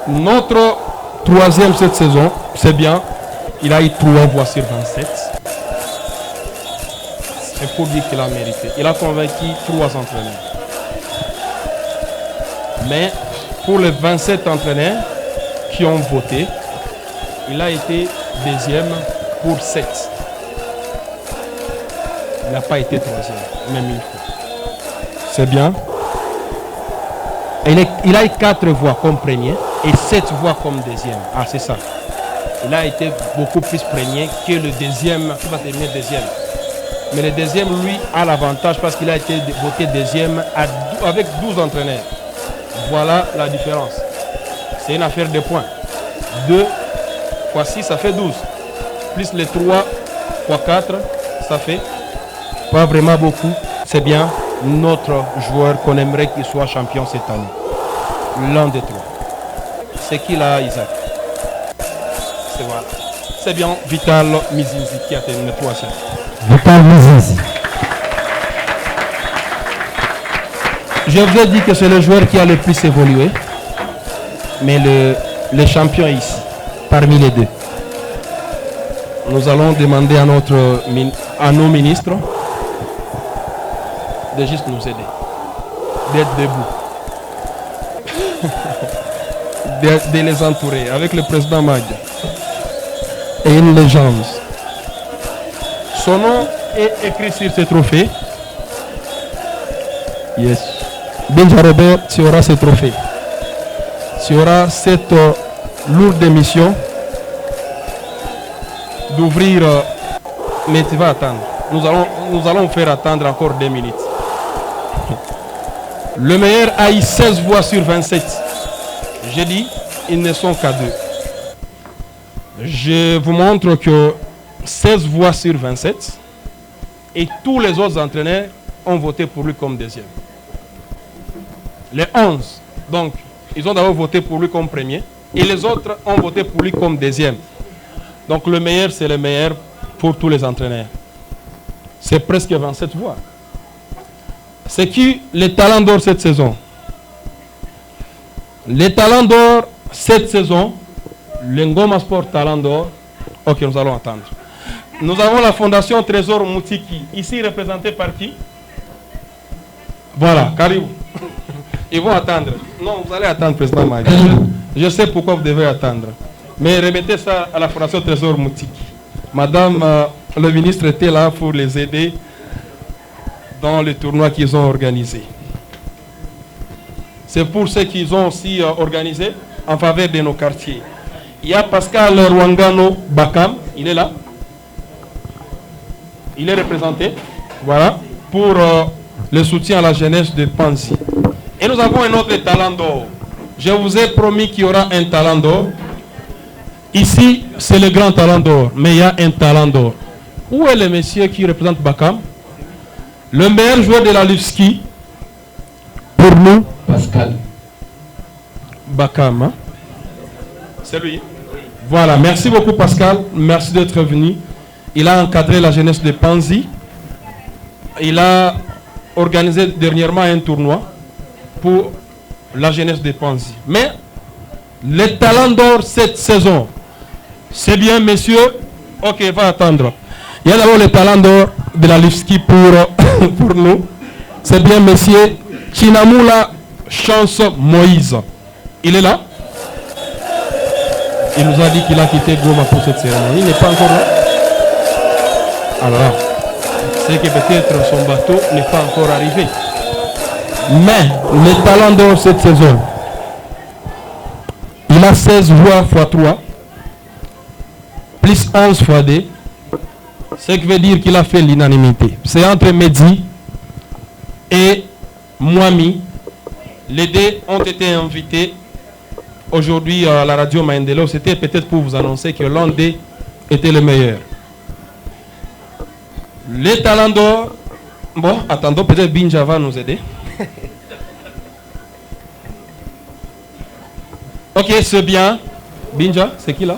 Notre 3e cette saison, c'est bien. Il a eu 3 voix sur 27. Il faut dire qu'il a mérité. Il a convaincu 3 entraîneurs. Mais pour les 27 entraîneurs qui ont voté, il a été 2e pour 7. Il n'a pas été 3e, même une fois. C'est bien. Il a eu 4 voix comme premier et 7 voix comme 2e. Ah, c'est ça. Il a été beaucoup plus premier que le 2e qui va terminer 2e. Mais le 2e, lui, a l'avantage parce qu'il a été voté 2e avec 12 entraîneurs. Voilà la différence. C'est une affaire de points. 2 fois 6, ça fait 12. Plus les 3 fois 4, ça fait pas vraiment beaucoup. C'est bien notre joueur qu'on aimerait qu'il soit champion cette année. L'un des 3. C'est qui là, Isaac? C'est voilà. C'est bien Vital Mizizi qui a terminé 3e. Vital Mizizi. Je vous ai dit que c'est le joueur qui a le plus évolué. Mais le champion est ici, parmi les 2. Nous allons demander à nos ministres de juste nous aider, d'être debout. de les entourer avec le président Madia. Et une légende. Son nom est écrit sur ce trophée. Yes. Benja Robert, tu auras ce trophée. Tu auras cette lourde mission d'ouvrir, mais tu vas attendre. Nous allons faire attendre encore 2 minutes. Le meilleur a eu 16 voix sur 27. J'ai dit, ils ne sont qu'à 2. Je vous montre que 16 voix sur 27 et tous les autres entraîneurs ont voté pour lui comme deuxième. Les 11, donc, ils ont d'abord voté pour lui comme premier et les autres ont voté pour lui comme deuxième. Donc le meilleur, c'est le meilleur pour tous les entraîneurs. C'est presque 27 voix. C'est qui les talents d'or cette saison? Les talents d'or cette saison, le Ngoma Sport Talent d'or. Ok, nous allons attendre. Nous avons la Fondation Trésor Moutiki, ici représentée par qui? Voilà, Caribou. Ils vont attendre. Non, vous allez attendre, Président Maïs. Je sais pourquoi vous devez attendre. Mais remettez ça à la Fondation Trésor Moutiki. Madame le ministre était là pour les aider dans les tournois qu'ils ont organisés. C'est pour ce qu'ils ont aussi organisé en faveur de nos quartiers. Il y a Pascal Rwangano Bakam, il est là. Il est représenté, voilà, pour le soutien à la jeunesse de Panzi. Et nous avons un autre talent d'or. Je vous ai promis qu'il y aura un talent d'or. Ici, c'est le grand talent d'or, mais il y a un talent d'or. Où est le monsieur qui représente Bakam? Le meilleur joueur de la Lufski, pour nous, Pascal Bakam. Hein? C'est lui. Voilà, merci beaucoup Pascal, merci d'être venu. Il a encadré la jeunesse de Panzi. Il a organisé dernièrement un tournoi pour la jeunesse de Panzi. Mais les talents d'or cette saison, c'est bien messieurs. Ok, va attendre. Il y a d'abord les talents d'or de la Lufski pour nous. C'est bien monsieur Chinamula Chance Moïse. Il est là. Il nous a dit qu'il a quitté Goma pour cette cérémonie. Il n'est pas encore là. Alors, c'est que peut-être son bateau n'est pas encore arrivé. Mais les talents d'or cette saison, il a 16 voix x 3, plus 11 x 2, ce qui veut dire qu'il a fait l'unanimité. C'est entre Mehdi et Mwami. Les deux ont été invités aujourd'hui à la radio Maendelo. C'était peut-être pour vous annoncer que l'un d'eux était le meilleur. Les talents d'or, bon, attendons, peut-être Binja va nous aider. Ok, c'est bien. Binja, c'est qui là?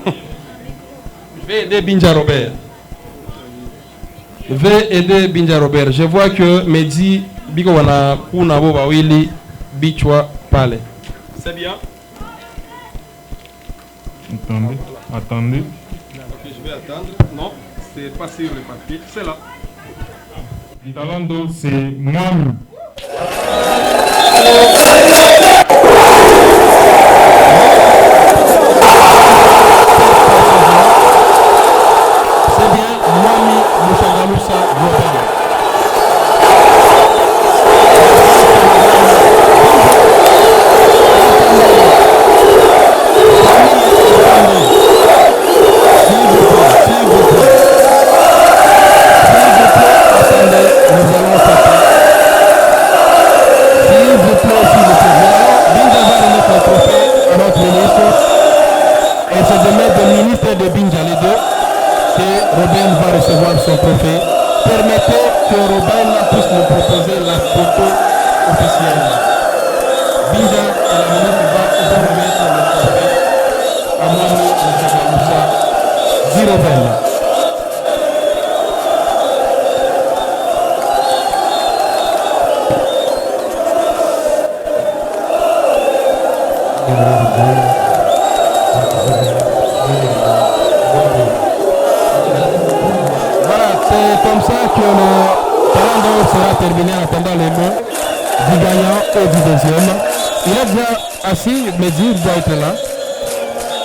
Je vais aider Binja Robert. Je vais aider Binja Robert. Je vois que Mehdi, Biko wana kuna boba wili bichwa pale. C'est bien. Attendez, attendez. Ok, je vais attendre. Non, c'est pas sur le papier. C'est là. Le talent d'or, c'est Mwami. C'est bien Mwami Mouchangaloussa Robert. De Binja les deux, que Robin va recevoir son trophée. Permettez que Robin puisse nous proposer la photo officielle. Binja et la ministre va remettre le trophée à Mwami Moussa. Dis Robin. Sera terminé en attendant les mots du gagnant et du deuxième. Il est déjà assis, mais il doit être là.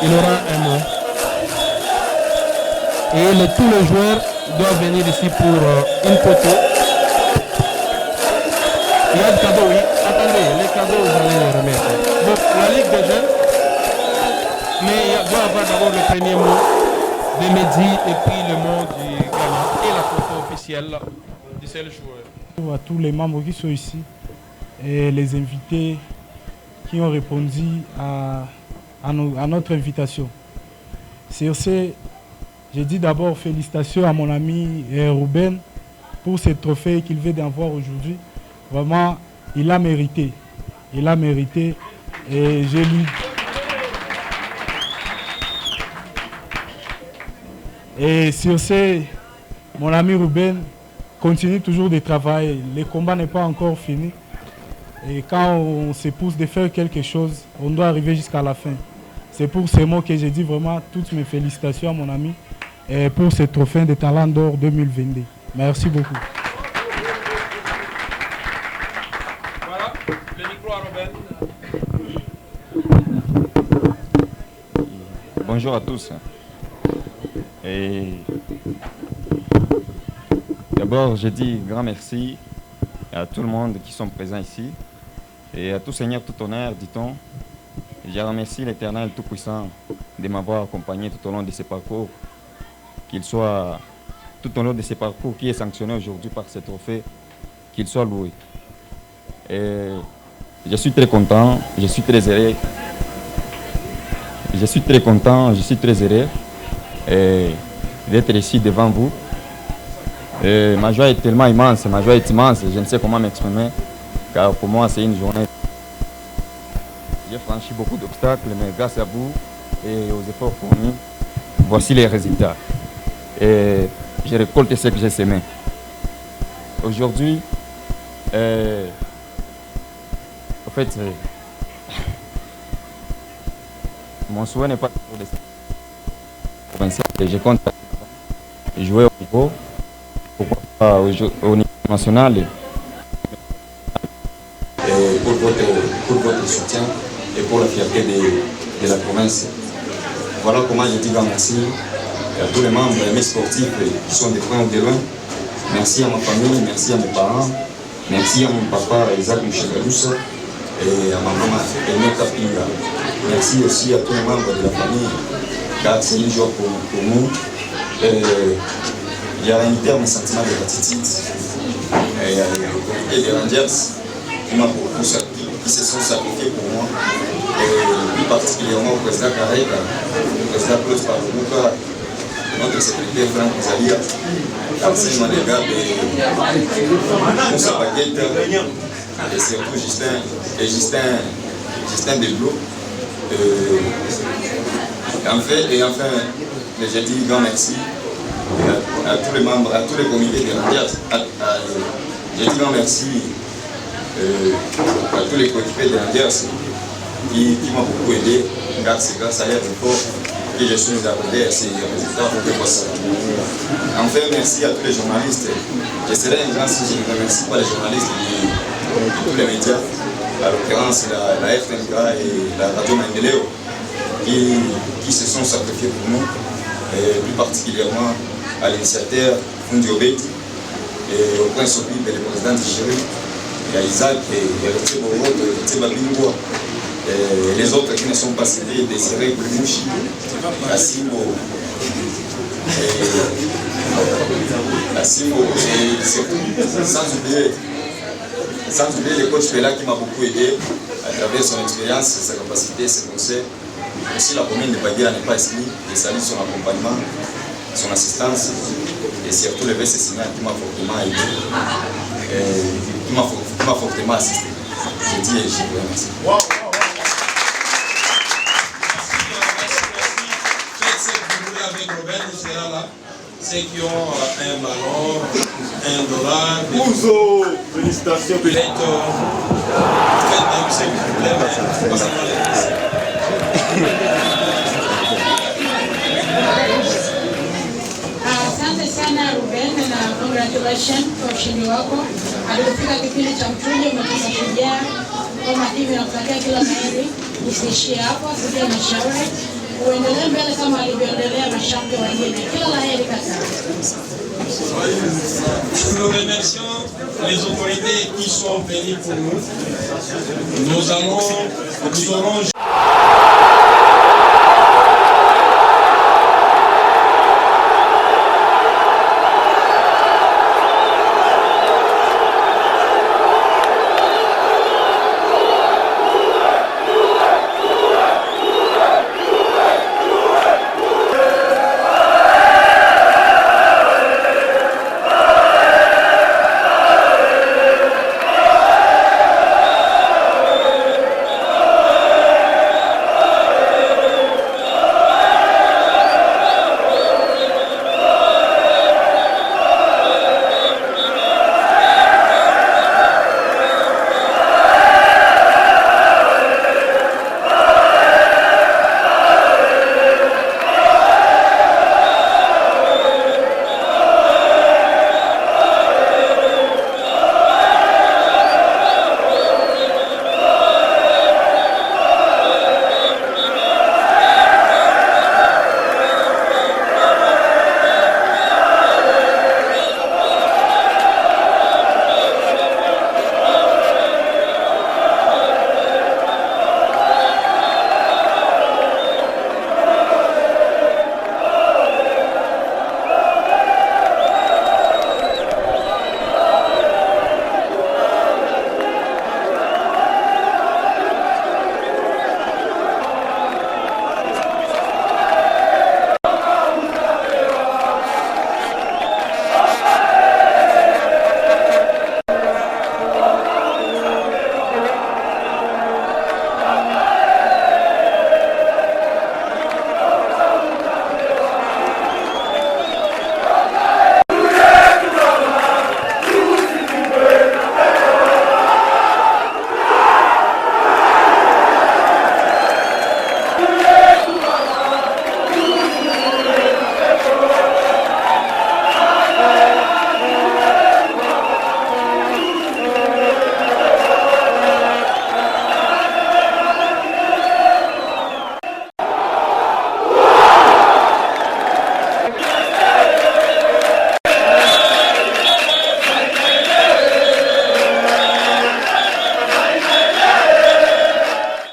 Il aura un mot. Et tous les joueurs doivent venir ici pour une photo. Il y a des cadeaux, oui. Attendez, les cadeaux, vous allez les remettre. Donc, la Ligue des jeunes, mais il doit y avoir d'abord le premier mot de Mehdi et puis le mot du gagnant et la photo officielle du seul joueur. À tous les membres qui sont ici et les invités qui ont répondu à notre invitation. Sur ce, je dis d'abord félicitations à mon ami Ruben pour ce trophée qu'il vient d'avoir aujourd'hui. Vraiment, il a mérité. Il a mérité. Et je lui... Et sur ce, mon ami Ruben continue toujours de travailler. Le combat n'est pas encore fini. Et quand on se pousse de faire quelque chose, on doit arriver jusqu'à la fin. C'est pour ces mots que j'ai dit vraiment toutes mes félicitations à mon ami et pour ce trophée de Talent d'Or 2022. Merci beaucoup. Voilà, le micro à Robin. Bonjour à tous. Et d'abord, je dis grand merci à tout le monde qui sont présents ici et à tout Seigneur, tout honneur, dit-on. Je remercie l'Éternel Tout-Puissant de m'avoir accompagné tout au long de ce parcours, qu'il soit tout au long de ce parcours qui est sanctionné aujourd'hui par ce trophée, qu'il soit loué. Et je suis très content, je suis très heureux. Je suis très content, je suis très heureux d'être ici devant vous. Et ma joie est tellement immense, ma joie est immense, je ne sais comment m'exprimer, car pour moi c'est une journée. J'ai franchi beaucoup d'obstacles, mais grâce à vous et aux efforts fournis, voici les résultats. Et je récolte ce que j'ai semé. Aujourd'hui, en fait, mon souhait n'est pas de provincial. Je compte jouer au niveau, pourquoi pas au niveau national. Et pour votre soutien et pour la fierté de la province. Voilà comment je dis grand merci à tous les membres et mes sportifs qui sont de près ou de loin. Merci à ma famille, merci à mes parents, merci à mon papa Isaac Mouchegaloussa et à ma maman Aimé Kapinga. Merci aussi à tous les membres de la famille, car c'est une joie pour nous. Il y a un terme sentiment de gratitude et des Rangers qui se sont sacrifiés pour moi, et plus particulièrement au président Kareka, au président Claude Parlouka, notre secrétaire Franck Zalia, Arsène Manegab et Moussa Baguette, et surtout Justin Delblot. Enfin, je dis grand merci à tous les membres, à tous les comités de Rangers. Je dis grand merci à tous les coéquipiers de Rangers qui m'ont beaucoup aidé, car c'est grâce à leur effort que je suis arrivé à ces résultats. Enfin, merci à tous les journalistes. Je serais un grand si je ne remercie pas les journalistes de tous les médias, à l'occurrence la FNK et la Radio Mendeleo, qui se sont sacrifiés pour nous, et plus particulièrement à l'initiateur Fundi Obeti et au prince Obib, le président du jury. Il y a Isaac et Héritier Boroto, Héritier Babingwa, et les autres qui ne sont pas cités, Désiré Koulimouchi, Assimo, et surtout, sans oublier le coach Pella qui m'a beaucoup aidé à travers son expérience, sa capacité, ses conseils. Aussi la commune de Baguera n'est pas exclue, et salue son accompagnement, son assistance, et surtout le VC Signal qui m'a fortement aidé. Qui m'a fortement assisté. Je dis et je vous remercie. Wow. Faites ce que vous voulez avec Robin, nous serons là. Ceux qui ont un ballon, $1. Ouzo, félicitations. Peut-être faites même ce que vous voulez, mais pas seulement les Asante sana Ruben na congratulations kwa ushindi wako. Alipofika kipindi cha mchujo umetoka shujaa kama timu inakutakia kila laheri, usiishie hapo, sikia mashauri, uendelee mbele kama alivyoendelea mashabiki wengine. Kila laheri kaka. Nous remercions les autorités qui sont venues pour nous. Nous aurons